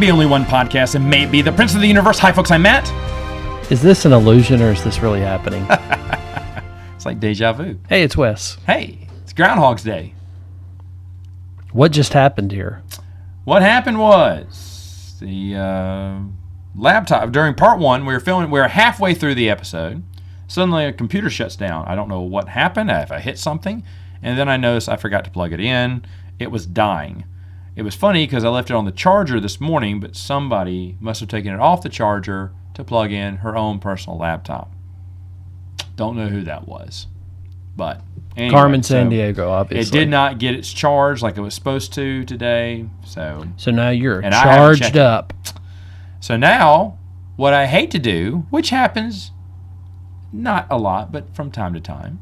be only one podcast and may be the Prince of the Universe. Hi, folks, I'm Matt. Is this an illusion or is this really happening? It's like deja vu. Hey, it's Wes. Hey, it's Groundhog's Day. What just happened here? What happened was the laptop, during part one, we were halfway through the episode. Suddenly a computer shuts down. I don't know what happened, if I hit something, and then I noticed I forgot to plug it in. It was dying. It was funny because I left it on the charger this morning, but somebody must have taken it off the charger to plug in her own personal laptop. Don't know who that was, but anyway, Carmen San Diego, obviously. It did not get its charge like it was supposed to today, so now you're charged up. So now, what I hate to do, which happens not a lot, but from time to time,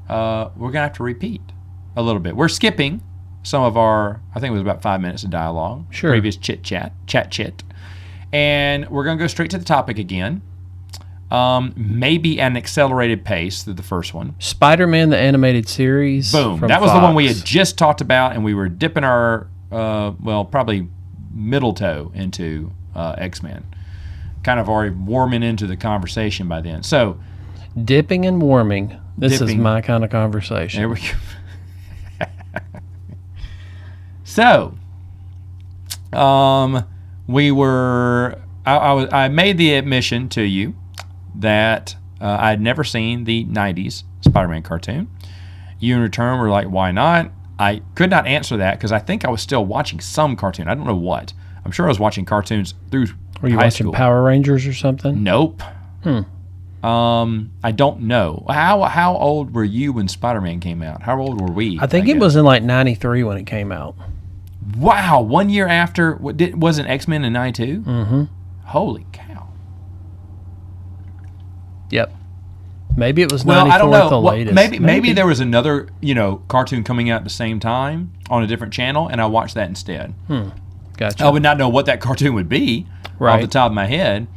we're going to have to repeat a little bit. We're skipping some of our, I think it was about 5 minutes of dialogue. Sure. Previous chit. And we're going to go straight to the topic again. Maybe at an accelerated pace through the first one. Spiderman, the animated series. Boom. That was the one we had just talked about, and we were dipping our, probably middle toe into X-Men. Kind of already warming into the conversation by then. So, dipping and warming. This is my kind of conversation. There we go. So, I made the admission to you that I'd never seen the 90s Spider-Man cartoon. You in return were like, why not? I could not answer that because I think I was still watching some cartoon. I don't know what. I'm sure I was watching cartoons through Were you high watching school. Power Rangers or something? Nope. I don't know. How old were you when Spider-Man came out? How old were we? I think it was in like 93 when it came out. Wow, 1 year after, wasn't X-Men in 92? Mm-hmm. Holy cow. Yep. Maybe it was 94 I don't know. at the latest. Maybe there was another, cartoon coming out at the same time on a different channel, and I watched that instead. Gotcha. I would not know what that cartoon would be off the top of my head.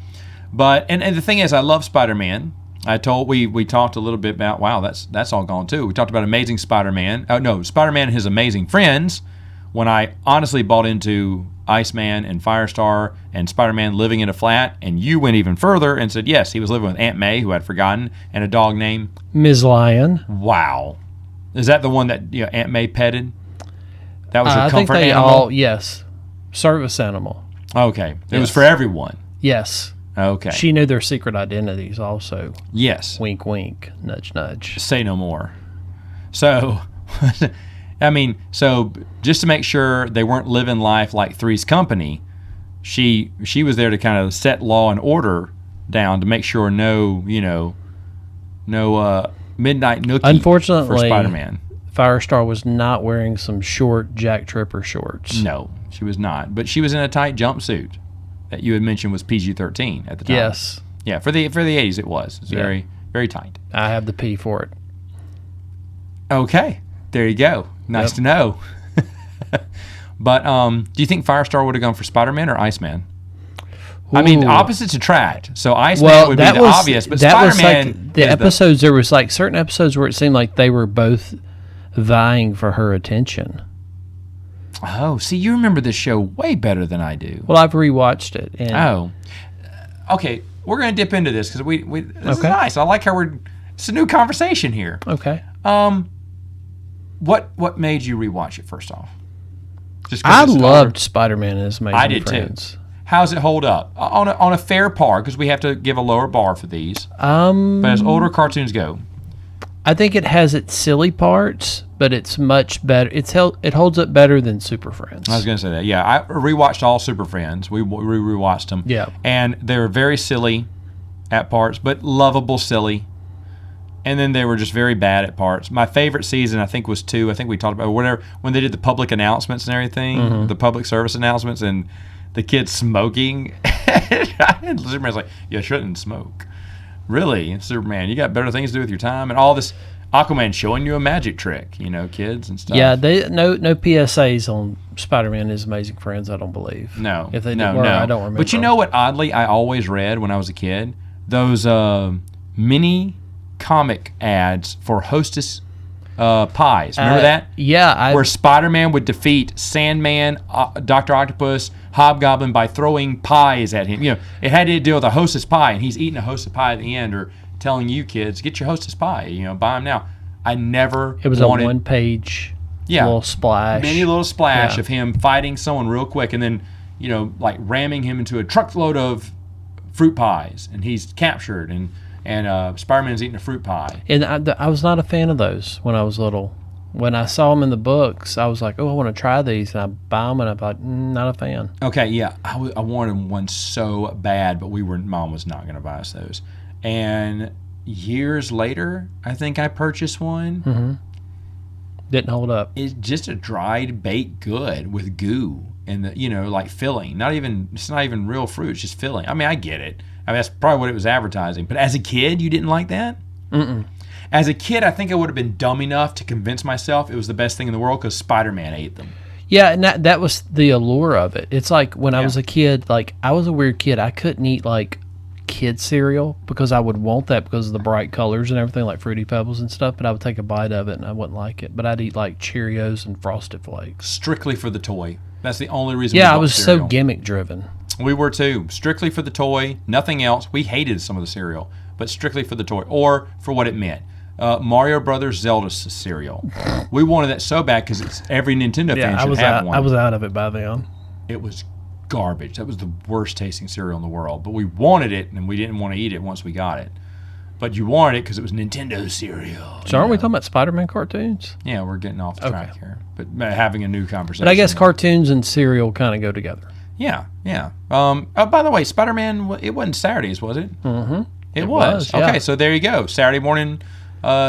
But and the thing is, I love Spider-Man. We talked a little bit about, wow, that's all gone too. We talked about Amazing Spider-Man. Spider-Man and His Amazing Friends, when I honestly bought into Iceman and Firestar and Spider-Man living in a flat, and you went even further and said, yes, he was living with Aunt May, who I'd forgotten, and a dog named Ms. Lion. Wow. Is that the one that Aunt May petted? That was her comfort I think they animal? yes. Service animal. Okay. It was for everyone. Yes. Okay. She knew their secret identities also. Yes. Wink, wink. Nudge, nudge. Say no more. So, so just to make sure they weren't living life like Three's Company, she was there to kind of set law and order down to make sure no midnight nookie Unfortunately, for Spider-Man. Firestar was not wearing some short Jack Tripper shorts. No, she was not. But she was in a tight jumpsuit that you had mentioned was PG-13 at the time. Yes. Yeah, for the 80s it was. It's very, very tight. I have the P for it. Okay. There you go. Nice to know. But do you think Firestar would have gone for Spider-Man or Iceman? Ooh. I mean, opposites attract. So Iceman would be the obvious, but Spider-Man was like the episodes. There was like certain episodes where it seemed like they were both vying for her attention. Oh, see, you remember this show way better than I do. Well, I've rewatched it. And okay. We're going to dip into this because this is nice. I like how it's a new conversation here. Okay. What made you rewatch it first off? I loved Spider-Man and His Amazing Friends. Too. How's it hold up on a fair par? Because we have to give a lower bar for these. But as older cartoons go, I think it has its silly parts, but it's much better. It holds up better than Super Friends. I was going to say that. Yeah, I rewatched all Super Friends. We rewatched them. Yeah, and they were very silly at parts, but lovable silly. And then they were just very bad at parts. My favorite season, I think, was 2. I think we talked about whatever when they did the public announcements and everything, the public service announcements, and the kids smoking. And Superman's like, "You shouldn't smoke." Really, Superman, you got better things to do with your time, and all this. Aquaman showing you a magic trick, kids and stuff. Yeah, no PSAs on Spider-Man and His Amazing Friends. I don't believe. No, if they no. I don't remember. But you know what? Oddly, I always read when I was a kid those mini comic ads for Hostess pies. Remember that? Yeah. Where Spider-Man would defeat Sandman, Dr. Octopus, Hobgoblin by throwing pies at him. It had to deal with a Hostess pie, and he's eating a Hostess pie at the end, or telling you kids, get your Hostess pie. Buy them now. I never. It was wanted, a one-page little splash. Mini little splash of him fighting someone real quick, and then like ramming him into a truckload of fruit pies, and he's captured, and Spider-Man's eating a fruit pie. And I was not a fan of those when I was little. When I saw them in the books, I was like, oh, I want to try these. And I buy them, and I'm like, not a fan. Okay, yeah. I wanted one so bad, but Mom was not going to buy us those. And years later, I think I purchased one. Mm-hmm. Didn't hold up. It's just a dried baked good with goo and like filling. It's not even real fruit. It's just filling. I mean, I get it. I mean, that's probably what it was advertising. But as a kid, you didn't like that? Mm-mm. As a kid, I think I would have been dumb enough to convince myself it was the best thing in the world because Spider-Man ate them. Yeah, and that was the allure of it. It's like when I was a kid, like I was a weird kid. I couldn't eat like kid cereal because I would want that because of the bright colors and everything, like Fruity Pebbles and stuff. But I would take a bite of it and I wouldn't like it. But I'd eat like Cheerios and Frosted Flakes. Strictly for the toy. That's the only reason. Yeah, I was cereal. So gimmick driven. We were too. Strictly for the toy, nothing else. We hated some of the cereal, but strictly for the toy or for what it meant. Mario Brothers Zelda cereal. We wanted that so bad because every Nintendo fan should have one. I was out of it by then. It was garbage. That was the worst tasting cereal in the world. But we wanted it, and we didn't want to eat it once we got it. But you wanted it because it was Nintendo cereal. So aren't we talking about Spider-Man cartoons? Yeah, we're getting off the track here. But having a new conversation. But I guess cartoons and cereal kind of go together. Yeah, yeah. By the way, Spider-Man, it wasn't Saturdays, was it? Mm-hmm. It was. Yeah. Okay, so there you go. Saturday morning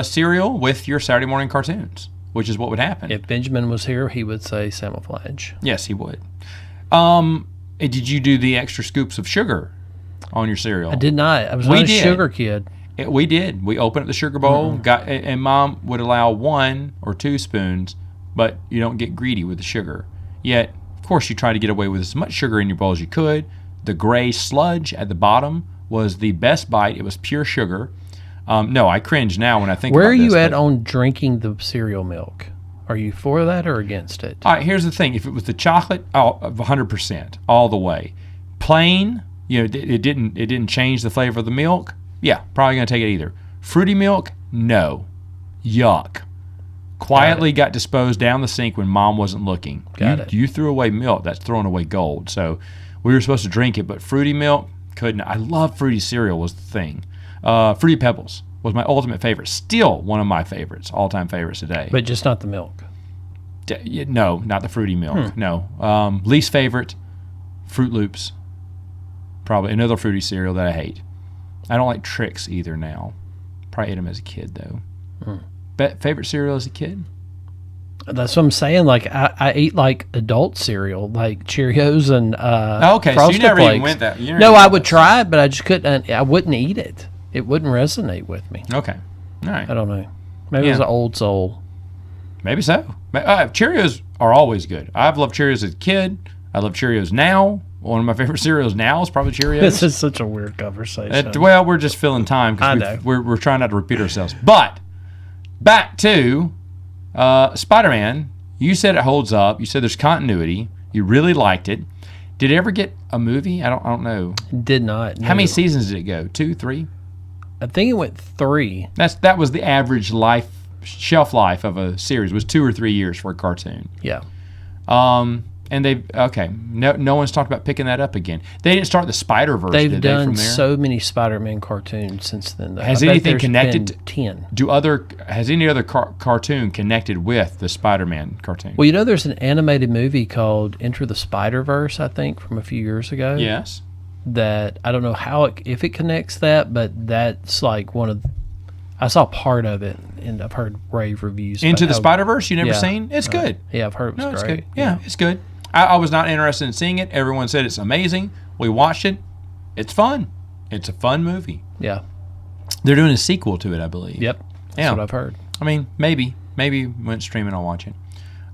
cereal with your Saturday morning cartoons, which is what would happen. If Benjamin was here, he would say camouflage. Yes, he would. Did you do the extra scoops of sugar on your cereal? I did not. I was not a sugar kid. We did. We opened up the sugar bowl, and Mom would allow 1 or 2 spoons, but you don't get greedy with the sugar. Yet, of course, you try to get away with as much sugar in your bowl as you could. The gray sludge at the bottom was the best bite. It was pure sugar. No, I cringe now when I think about this. Where are you at on drinking the cereal milk? Are you for that or against it? All right, here's the thing. If it was the chocolate, 100%, all the way. Plain, it didn't change the flavor of the milk. Yeah, probably going to take it either. Fruity milk, no. Yuck. Quietly got disposed down the sink when Mom wasn't looking. You threw away milk. That's throwing away gold. So we were supposed to drink it, but fruity milk, couldn't. I love fruity cereal was the thing. Fruity Pebbles was my ultimate favorite. Still one of my favorites, all-time favorites today. But just not the milk. No, not the fruity milk. No. Least favorite, Fruit Loops. Probably another fruity cereal that I hate. I don't like Trix either now. Probably ate them as a kid, though. Favorite cereal as a kid? That's what I'm saying. Like, I ate, like, adult cereal, like Cheerios and okay, Frosted so you never Flakes. even went that. No, I would try it, but I just couldn't. I wouldn't eat it. It wouldn't resonate with me. Okay. All right. I don't know. Maybe it was an old soul. Maybe so. Cheerios are always good. I've loved Cheerios as a kid. I love Cheerios now. One of my favorite cereals now is probably Cheerios. This is such a weird conversation. Well, we're just filling time because we're trying not to repeat ourselves. But back to Spider-Man. You said it holds up. You said there's continuity. You really liked it. Did it ever get a movie? I don't know. Did not. No. How many seasons did it go? 2, 3? I think it went 3. That was the average shelf life of a series was 2 or 3 years for a cartoon. Yeah. And no one's talked about picking that up again. They didn't start the Spider-Verse, They've did they, done from there? so many Spider-Man cartoons since then. Though. Has anything connected? 10. Has any other cartoon connected with the Spider-Man cartoon? Well, there's an animated movie called Enter the Spider-Verse, I think, from a few years ago. Yes. That I don't know if it connects that, but that's like one of. I saw part of it, and I've heard rave reviews. Into the Spider-Verse, you never seen? It's good. Yeah, I've heard it was It's great. good. Yeah, it's good. I was not interested in seeing it. Everyone said it's amazing. We watched it. It's fun. It's a fun movie. Yeah. They're doing a sequel to it, I believe. Yep. That's what I've heard. I mean, maybe when it's streaming, I'll watch it.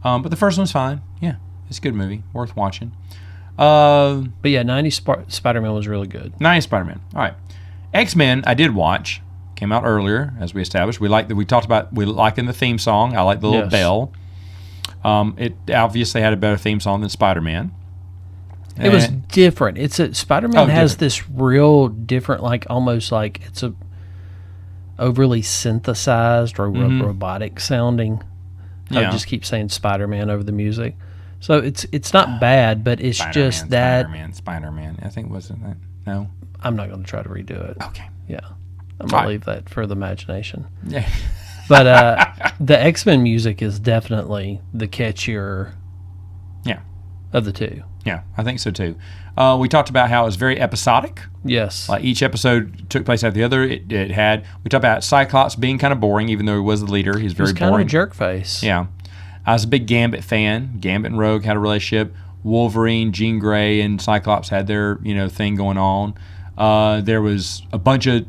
But the first one's fine. Yeah, it's a good movie. Worth watching. But yeah, 90s Spider-Man was really good. 90s Spider-Man. All right. X-Men, I did watch. came out earlier, as we established. We talked about liking the theme song. I like the little bell. It obviously had a better theme song than Spider-Man. It was different. Spider-Man has this real different, like almost like it's a overly synthesized or robotic sounding. I would just keep saying Spider-Man over the music. So it's not bad, but it's just that Spider-Man. I think wasn't that? No, I'm not going to try to redo it. Okay. Yeah, I'm going to leave that for the imagination. Yeah. But the X-Men music is definitely the catchier. Yeah. Of the two. Yeah, I think so too. We talked about how it was very episodic. Yes. Like each episode took place after the other. We talked about Cyclops being kind of boring, even though he was the leader. He's very boring. Kind of a jerk face. Yeah. I was a big Gambit fan. Gambit and Rogue had a relationship. Wolverine, Jean Grey, and Cyclops had their thing going on. There was a bunch of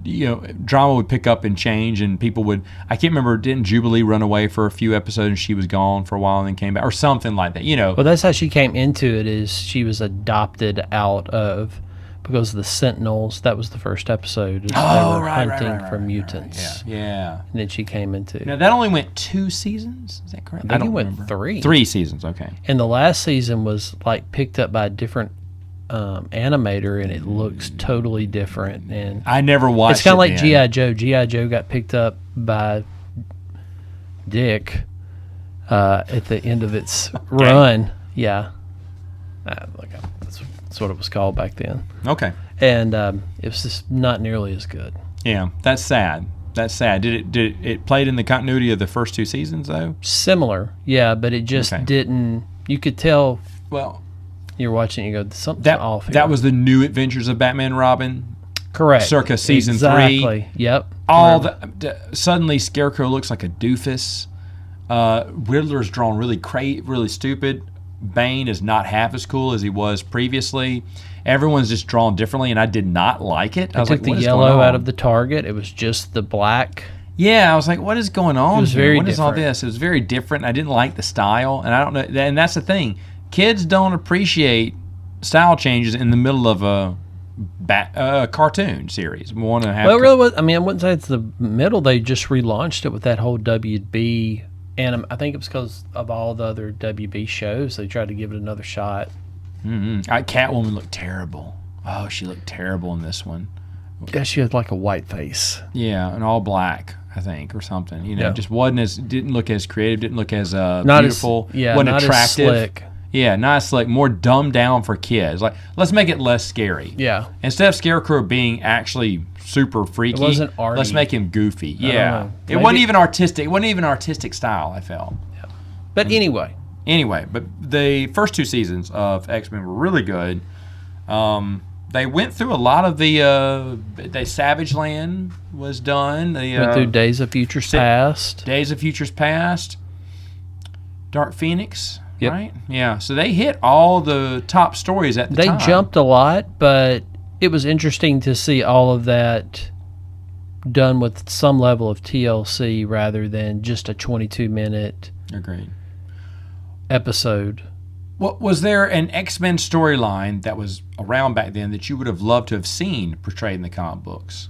drama would pick up and change, and people would. I can't remember. Didn't Jubilee run away for a few episodes and she was gone for a while and then came back, or something like that? Well, that's how she came into it. Is she was adopted out of because of the Sentinels. That was the first episode. They were hunting for mutants. Yeah. And then she came into. Now that only went 2 seasons. Is that correct? I think it went 3. 3 seasons. Okay. And the last season was like picked up by a different animator, and it looks totally different. And I never watched. It's kind of like G.I. Joe. G.I. Joe got picked up by Dick at the end of its run. Yeah, that's what it was called back then. Okay. And it was just not nearly as good. Yeah, that's sad. Did it played in the continuity of the first 2 seasons though? Similar, yeah, but it just didn't. You could tell. Well. You're watching, you go, something's off here. That was the new Adventures of Batman and Robin. Correct. Circa season 3. Exactly. Yep. Suddenly Scarecrow looks like a doofus. Riddler's drawn really stupid. Bane is not half as cool as he was previously. Everyone's just drawn differently, and I did not like it. I was took like, the what is yellow going on? out of the target. It was just the black. Yeah, I was like, what is going on? It was very What is all different. this? It was very different. I didn't like the style, and I don't know. And that's the thing. Kids don't appreciate style changes in the middle of a cartoon series. We want to have. Well, it really was. I mean, I wouldn't say it's the middle. They just relaunched it with that whole WB, and I think it was because of all the other WB shows. They tried to give it another shot. Catwoman looked terrible. Oh, she looked terrible in this one. Yeah, she had like a white face. Yeah, and all black, I think, or something. Just didn't look as creative. Didn't look as beautiful. Wasn't not attractive. as slick. Yeah, not slick, more dumbed down for kids. Like, let's make it less scary. Yeah. Instead of Scarecrow being actually super freaky, it wasn't arty. Let's make him goofy. Yeah. It wasn't even artistic. It wasn't even artistic style, I felt. Yeah. But anyway, but the first 2 seasons of X-Men were really good. They went through a lot of the Savage Land was done. They went through Days of Futures Past. Days of Futures Past. Dark Phoenix. Yep. Right? Yeah. So they hit all the top stories at the time. They jumped a lot, but it was interesting to see all of that done with some level of TLC rather than just a 22-minute Agreed. episode. Was there an X-Men storyline that was around back then that you would have loved to have seen portrayed in the comic books?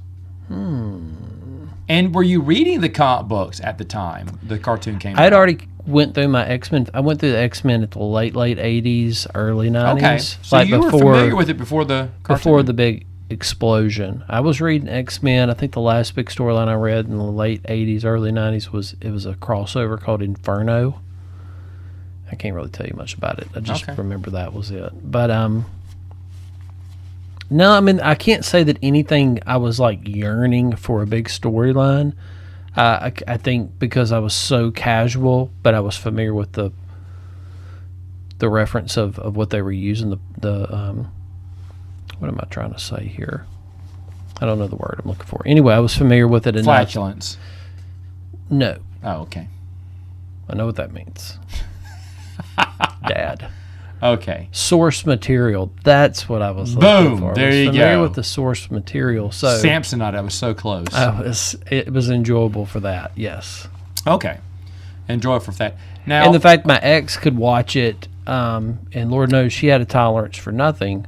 And were you reading the comic books at the time the cartoon came out? I had already went through my X-Men. I went through the X-Men at the late 80s, early 90s. Okay, so you were familiar with it before the cartoon? Before the big explosion. I was reading X-Men. I think the last big storyline I read in the late 80s, early 90s was a crossover called Inferno. I can't really tell you much about it. I just remember that was it. But no, I mean, I can't say that anything I was like yearning for a big storyline. I think because I was so casual, but I was familiar with the reference of what they were using. What am I trying to say here? I don't know the word I'm looking for. Anyway, I was familiar with it enough. Flatulence. No. Oh, okay. I know what that means. Dad. Okay. Source material. That's what I was looking for. There you go. Familiar with the source material. So Samsonite. I was so close. It was enjoyable for that. Yes. Okay. Enjoyable for that. Now, and the fact my ex could watch it, and Lord knows she had a tolerance for nothing.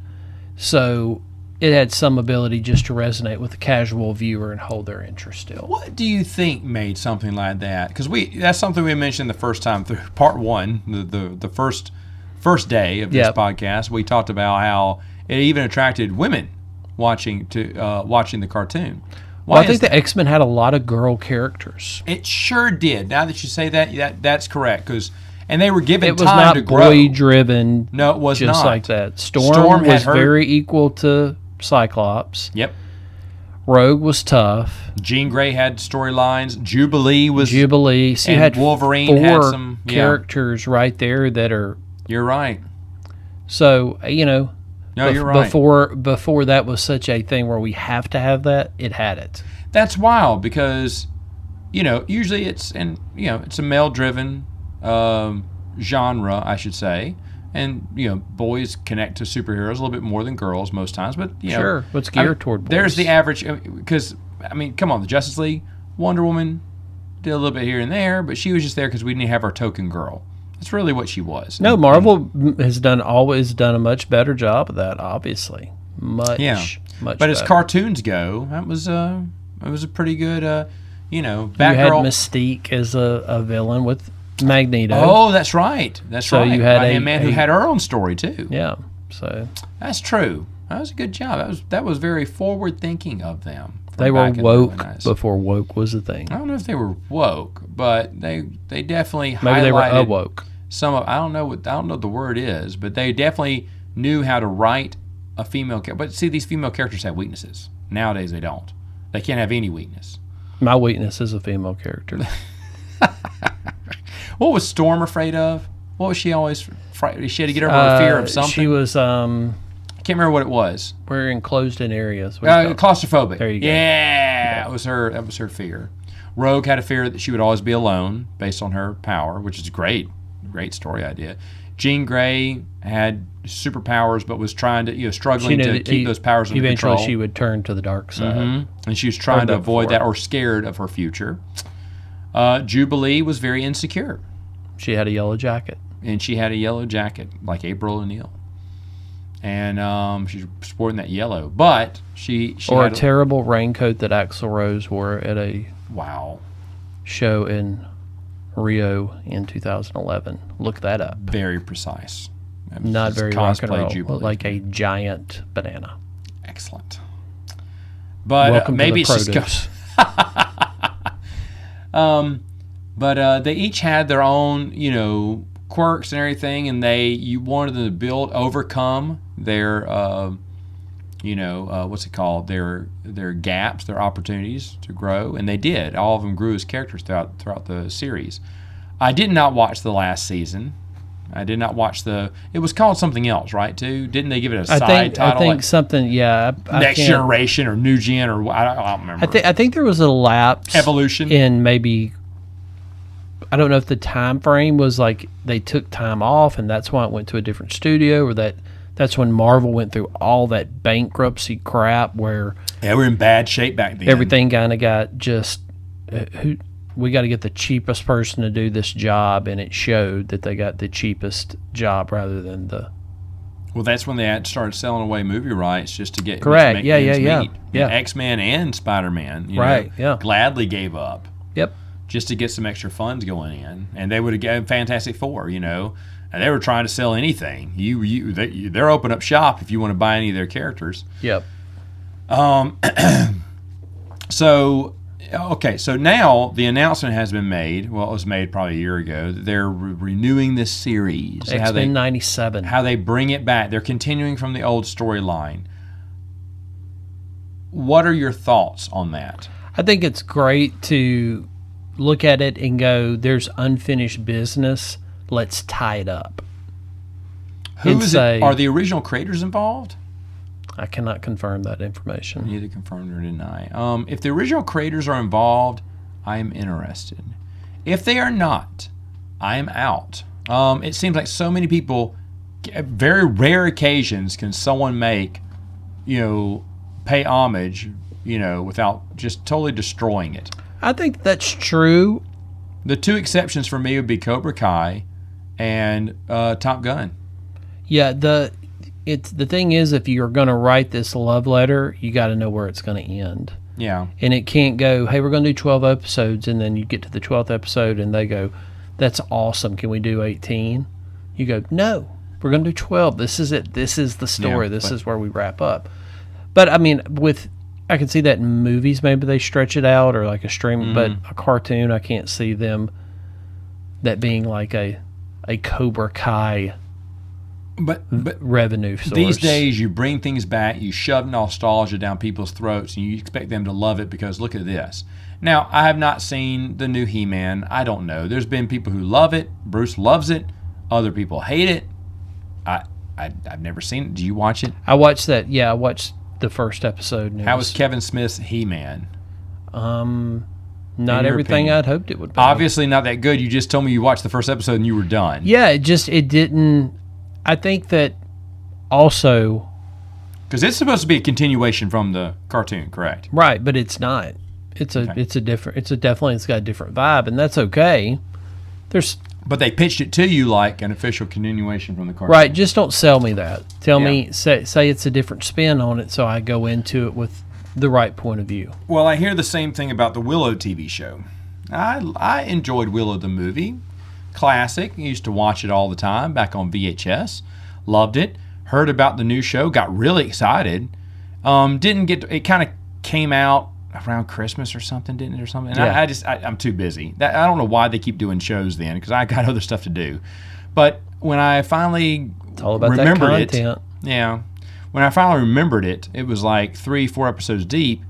So it had some ability just to resonate with the casual viewer and hold their interest still. What do you think made something like that? Because that's something we mentioned the first time through part one, the first day of this podcast. We talked about how it even attracted women watching the cartoon. I think the X-Men had a lot of girl characters. It sure did. Now that you say that's correct. And they were given it was time not to grow. boy-driven. No, it was just not. like that. Storm was very equal to Cyclops. Yep. Rogue was tough. Jean Grey had storylines. Jubilee. So you had Wolverine had some characters right there that are. You're right. So No, you're right. Before that was such a thing where we have to have that, it had it. That's wild because, usually it's it's a male-driven genre, I should say, and boys connect to superheroes a little bit more than girls most times. But sure, what's geared toward boys? There's the average because come on, the Justice League, Wonder Woman did a little bit here and there, but she was just there because we didn't have our token girl. That's really what she was. No, Marvel has always done a much better job of that. Obviously, much But better. as cartoons go, it was a pretty good, Batgirl. You had Mystique as a villain with Magneto. Oh, that's right. So you had a man who had her own story too. Yeah, so that's true. That was a good job. That was very forward thinking of them. They were woke before woke was a thing. I don't know if they were woke, but they definitely maybe they were highlighted awoke. Some of I don't know what the word is, but they definitely knew how to write a female character. But see, these female characters have weaknesses. Nowadays, they don't. They can't have any weakness. My weakness is a female character. What was Storm afraid of? What was she always afraid? She had to get over her fear of something. She was. I can't remember what it was. We're enclosed in areas. Claustrophobic. There you go. Yeah, that was her fear. Rogue had a fear that she would always be alone based on her power, which is great story idea. Jean Grey had superpowers, but was trying to struggling to keep those powers under control. Eventually, she would turn to the dark side, and she was trying to avoid that or scared of her future. Jubilee was very insecure. She had a yellow jacket. And she had a yellow jacket, like April O'Neil. And she's sporting that yellow. But she or had a terrible raincoat that Axl Rose wore at a show in Rio in 2011. Look that up. Very precise. Not very rock and roll. Jubilee. Like a giant banana. Excellent. But welcome maybe to the it's produce. But they each had their own, quirks and everything, and you wanted them to overcome their, what's it called? Their gaps, their opportunities to grow, and they did. All of them grew as characters throughout the series. I did not watch the last season. I did not watch it was called something else, right? Too? Didn't they give it a side title? I think something. Yeah. Next Generation or New Gen or I don't remember. I think there was a lapse. Evolution. In maybe. I don't know if the time frame was like they took time off and that's why it went to a different studio, or that's when Marvel went through all that bankruptcy crap where we're in bad shape back then. Everything kind of got just we got to get the cheapest person to do this job, and it showed that they got the cheapest job rather than the. Well, that's when they had started selling away movie rights just to get correct. Yeah. X-Men and Spiderman, gladly gave up. Yep. Just to get some extra funds going in, and they would have given Fantastic Four, and they were trying to sell anything. They're open up shop if you want to buy any of their characters. Yep. So now the announcement has been made. Well, it was made probably a year ago. That they're renewing this series. X-Men 97. How they bring it back. They're continuing from the old storyline. What are your thoughts on that? I think it's great to look at it and go, there's unfinished business. Let's tie it up. Are the original creators involved? I cannot confirm that information. Neither confirm nor deny. If the original creators are involved, I am interested. If they are not, I am out. It seems like so many people, very rare occasions, can someone make, pay homage, without just totally destroying it. I think that's true. The two exceptions for me would be Cobra Kai and Top Gun. Yeah, it's the thing is, if you're going to write this love letter, you got to know where it's going to end. Yeah. And it can't go, hey, we're going to do 12 episodes, and then you get to the 12th episode and they go, that's awesome. Can we do 18? You go, no, we're going to do 12. This is it. This is the story. This is where we wrap up. But I mean, I can see that in movies, maybe they stretch it out, or like a stream, but a cartoon, I can't see them that being like a Cobra Kai But revenue source. These days, you bring things back, you shove nostalgia down people's throats, and you expect them to love it because look at this. Now, I have not seen the new He-Man. I don't know. There's been people who love it. Bruce loves it. Other people hate it. I've never seen it. Do you watch it? I watched that. Yeah, I watched the first episode. How was Kevin Smith's He-Man? Not everything I'd hoped it would be. Obviously not that good. You just told me you watched the first episode and you were done. Yeah, it didn't. I think that also, because it's supposed to be a continuation from the cartoon, correct? Right, but it's not. It's got a different vibe, and that's okay. But they pitched it to you like an official continuation from the cartoon. Right, just don't sell me that. Tell me, say it's a different spin on it, so I go into it with the right point of view. Well, I hear the same thing about the Willow TV show. I enjoyed Willow the movie. Classic. Used to watch it all the time back on VHS. Loved it. Heard about the new show. Got really excited. Didn't get to, it kind of came out around Christmas or something, didn't it, or something? And Yeah. I'm too busy. I don't know why they keep doing shows then, because I got other stuff to do. But when I finally It's all about remembered that content. When I finally remembered it, it was like 3-4 episodes deep,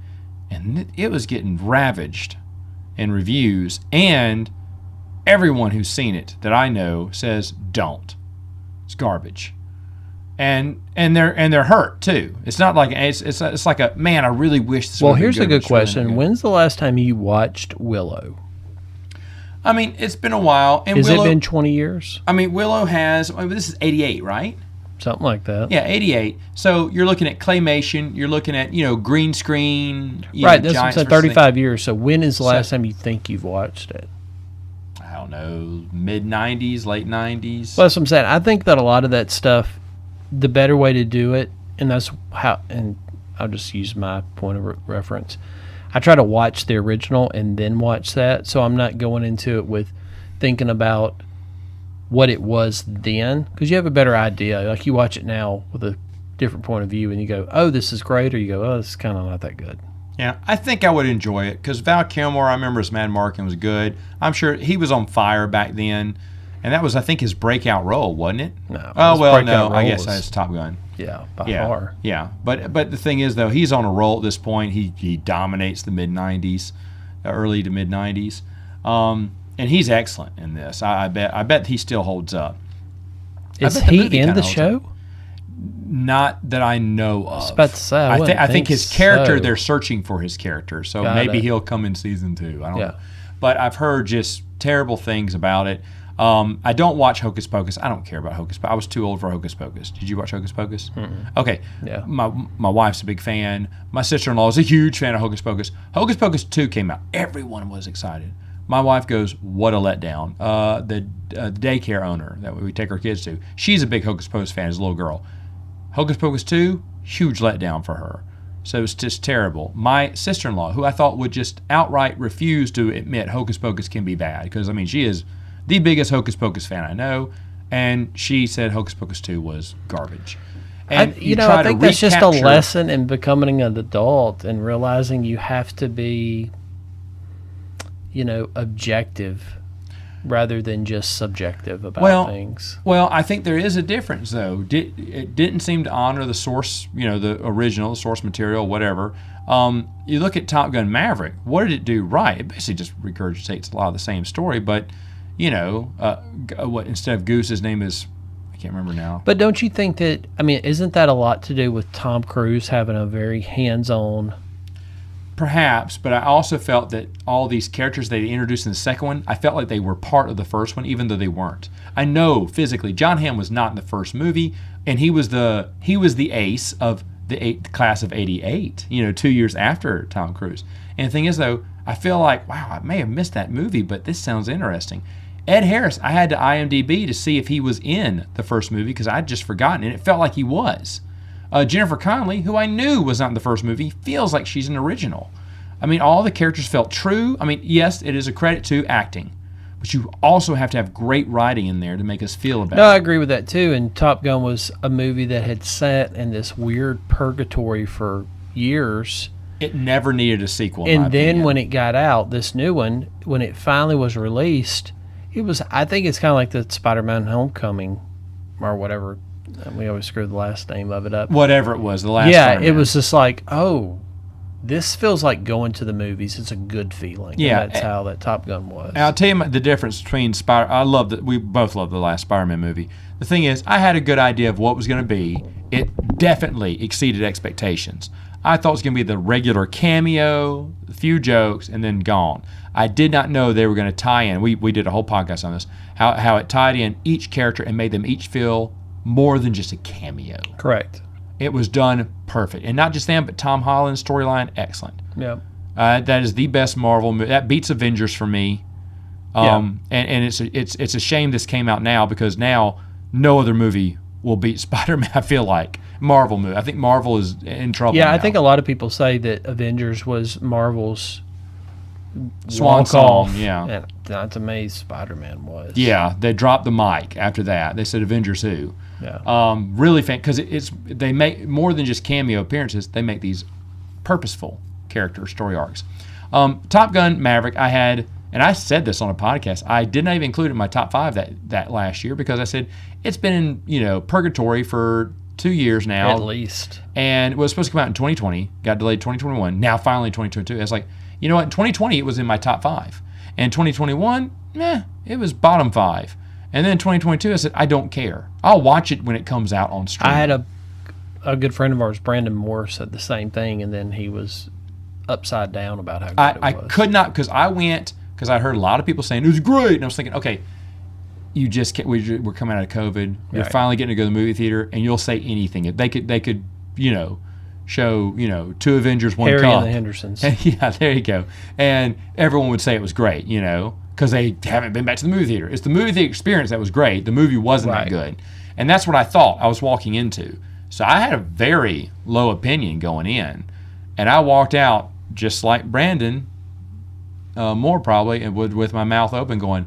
and it was getting ravaged in reviews, and everyone who's seen it that I know says don't. It's garbage. And they're hurt too. It's not like it's like a man. I really wish this. Well, here's a good question. When's the last time you watched Willow? I mean, it's been a while. And Has Willow, it been 20 years? I mean, Willow has. I mean, this is 88, right? Something like that. Yeah, 88. So you're looking at claymation. You're looking at green screen. Right. That's what I'm saying. 35 years. So when is the last time you think you've watched it? I don't know. Mid 90s, late 90s. Well, that's what I'm saying. I think that a lot of that stuff, the better way to do it, and that's how, and I'll just use my point of reference. I try to watch the original and then watch that, so I'm not going into it with thinking about what it was then, because you have a better idea. Like you watch it now with a different point of view, and you go, "Oh, this is great," or you go, "Oh, this is kind of not that good." Yeah, I think I would enjoy it because Val Kilmer, I remember as Mad Markin, was good. I'm sure he was on fire back then. And that was, I think, his breakout role, wasn't it? No. Oh, well, no. I guess that's Top Gun. Yeah, by far. Yeah. But the thing is, though, he's on a roll at this point. He dominates the mid-'90s, early to mid-'90s. And he's excellent in this. I bet he still holds up. Is he in the show? Not that I know of. I was about to say, I think his character, so. They're searching for his character. So maybe he'll come in season 2. I don't know. But I've heard just terrible things about it. I don't watch Hocus Pocus. I don't care about Hocus Pocus. I was too old for Hocus Pocus. Did you watch Hocus Pocus? Mm-mm. Okay. Yeah. My wife's a big fan. My sister-in-law is a huge fan of Hocus Pocus. Hocus Pocus 2 came out. Everyone was excited. My wife goes, what a letdown. The daycare owner that we take our kids to, she's a big Hocus Pocus fan as a little girl. Hocus Pocus 2, huge letdown for her. So it's just terrible. My sister-in-law, who I thought would just outright refuse to admit Hocus Pocus can be bad, because, I mean, she is the biggest Hocus Pocus fan I know, and she said Hocus Pocus 2 was garbage. And I think that's just a lesson in becoming an adult and realizing you have to be, objective rather than just subjective about things. Well, I think there is a difference, though. It didn't seem to honor the source, the original, the source material, whatever. You look at Top Gun Maverick. What did it do right? It basically just regurgitates a lot of the same story, but instead of Goose, his name is, I can't remember now. But don't you think that, isn't that a lot to do with Tom Cruise having a very hands-on? Perhaps, but I also felt that all these characters they introduced in the second one, I felt like they were part of the first one, even though they weren't. I know physically, John Hamm was not in the first movie, and he was the ace of the class of '88. 2 years after Tom Cruise. And the thing is, though, I feel like, wow, I may have missed that movie, but this sounds interesting. Ed Harris, I had to IMDb to see if he was in the first movie because I'd just forgotten, and it felt like he was. Jennifer Connelly, who I knew was not in the first movie, feels like she's an original. I mean, all the characters felt true. I mean, yes, it is a credit to acting, but you also have to have great writing in there to make us feel about it. No, I agree with that too. And Top Gun was a movie that had sat in this weird purgatory for years. It never needed a sequel. And then when it got out, this new one, when it finally was released, it was. I think it's kind of like the Spider-Man Homecoming, or whatever. We always screw the last name of it up. Whatever it was, the last. Yeah, Spider-Man. it was just like, oh, this feels like going to the movies. It's a good feeling. Yeah, and that's how that Top Gun was. And I'll tell you the difference between I love that. We both love the last Spider-Man movie. The thing is, I had a good idea of what it was going to be. It definitely exceeded expectations. I thought it was going to be the regular cameo, a few jokes, and then gone. I did not know they were going to tie in. We did a whole podcast on this. How it tied in each character and made them each feel more than just a cameo. Correct. It was done perfect, and not just them, but Tom Holland's storyline, excellent. Yeah. That is the best Marvel movie. That beats Avengers for me. And it's a shame this came out now because now no other movie will beat Spider-Man. I feel like Marvel movie. I think Marvel is in trouble. Yeah, now. I think a lot of people say that Avengers was Marvel's swan song. Yeah, and not to me, Spider-Man was. Yeah, they dropped the mic after that. They said Avengers who. Yeah. Really fan because they make more than just cameo appearances. They make these purposeful character story arcs. Top Gun Maverick, I had, and I said this on a podcast. I did not even include it in my top 5 that last year because I said it's been in purgatory for 2 years now At least. And it was supposed to come out in 2020, got delayed 2021. Now finally 2022. It's like, you know what? In 2020 it was in my top 5, and 2021, it was bottom 5. And then in 2022, I said, I don't care. I'll watch it when it comes out on stream. I had a good friend of ours, Brandon Moore, said the same thing, and then he was upside down about how good it was. I could not, because I heard a lot of people saying it was great, and I was thinking, okay, you just can't, we're coming out of COVID. You're finally getting to go to the movie theater, and you'll say anything. They could show 2 Avengers, 1 Harry Cup. and the Hendersons. Yeah, there you go. And everyone would say it was great, because they haven't been back to the movie theater. It's the movie theater experience that was great. The movie wasn't that good. And that's what I thought I was walking into. So I had a very low opinion going in. And I walked out just like Brandon, more probably, and with my mouth open going,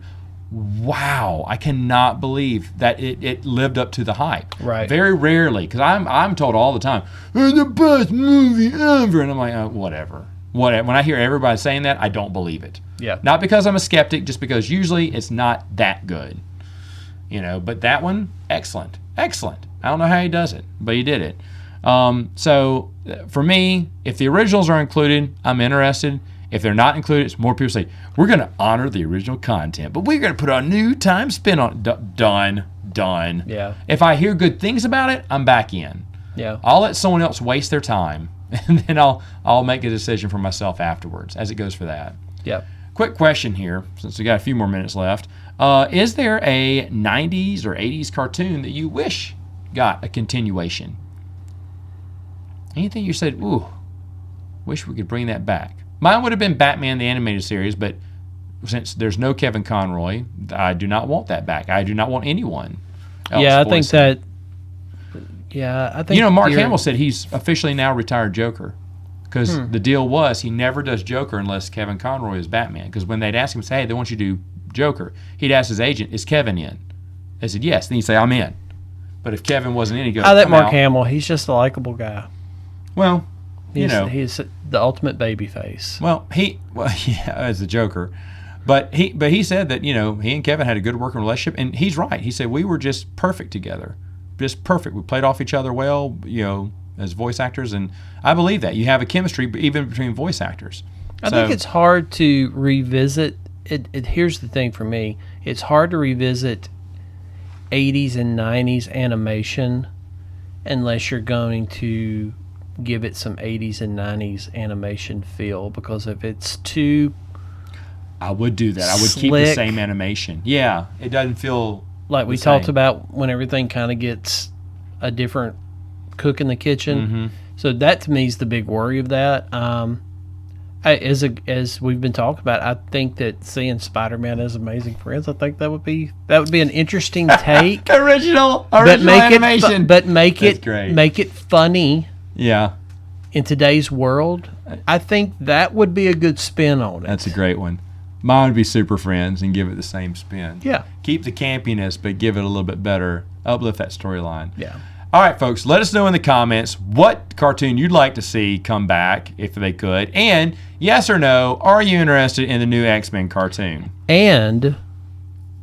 wow, I cannot believe that it lived up to the hype. Right. Very rarely, because I'm told all the time, it's the best movie ever. And I'm like, whatever. When I hear everybody saying that, I don't believe it. Yeah. Not because I'm a skeptic, just because usually it's not that good. But that one, excellent. Excellent. I don't know how he does it, but he did it. So for me, if the originals are included, I'm interested. If they're not included, it's more people say, we're going to honor the original content, but we're going to put a new time spin on it. Done. Yeah. If I hear good things about it, I'm back in. Yeah. I'll let someone else waste their time, and then I'll make a decision for myself afterwards as it goes for that. Yep. Quick question here, since we got a few more minutes left. Is there a 90s or 80s cartoon that you wish got a continuation? Anything you said, ooh, wish we could bring that back? Mine would have been Batman the Animated Series, but since there's no Kevin Conroy, I do not want that back. I do not want anyone else I think voicing. that. Yeah, I think. Mark Hamill said he's officially now retired Joker. Because the deal was he never does Joker unless Kevin Conroy is Batman. Because when they'd ask him, say, hey, they want you to do Joker, he'd ask his agent, is Kevin in? They said, yes. Then he'd say, I'm in. But if Kevin wasn't in, he'd go, I think Mark Hamill, he's just a likable guy. Well, he's the ultimate baby face. Well, yeah, as the Joker. But he said that, he and Kevin had a good working relationship. And he's right. He said, we were just perfect together. Just perfect. We played off each other well, as voice actors, and I believe that you have a chemistry even between voice actors. I think it's hard to revisit it. Here's the thing for me: it's hard to revisit 80s and 90s animation unless you're going to give it some 80s and 90s animation feel. Because if it's too, I would do that. I would keep the same animation. Yeah, it doesn't feel like we talked about when everything kind of gets a different cook in the kitchen. Mm-hmm. So that to me is the big worry of that. as we've been talking about, I think that seeing Spider-Man as Amazing Friends, I think that would be an interesting take. original but make animation. Make it funny. Yeah. In today's world, I think that would be a good spin on it. That's a great one. Mine would be Super Friends and give it the same spin. Yeah. Keep the campiness, but give it a little bit better. Uplift that storyline. Yeah. All right, folks, let us know in the comments what cartoon you'd like to see come back if they could. And yes or no, are you interested in the new X-Men cartoon? And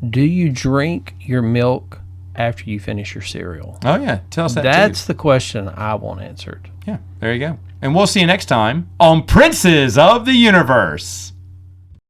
do you drink your milk after you finish your cereal? Oh, yeah. Tell us that That's the question I want answered. Yeah, there you go. And we'll see you next time on Princes of the Universe.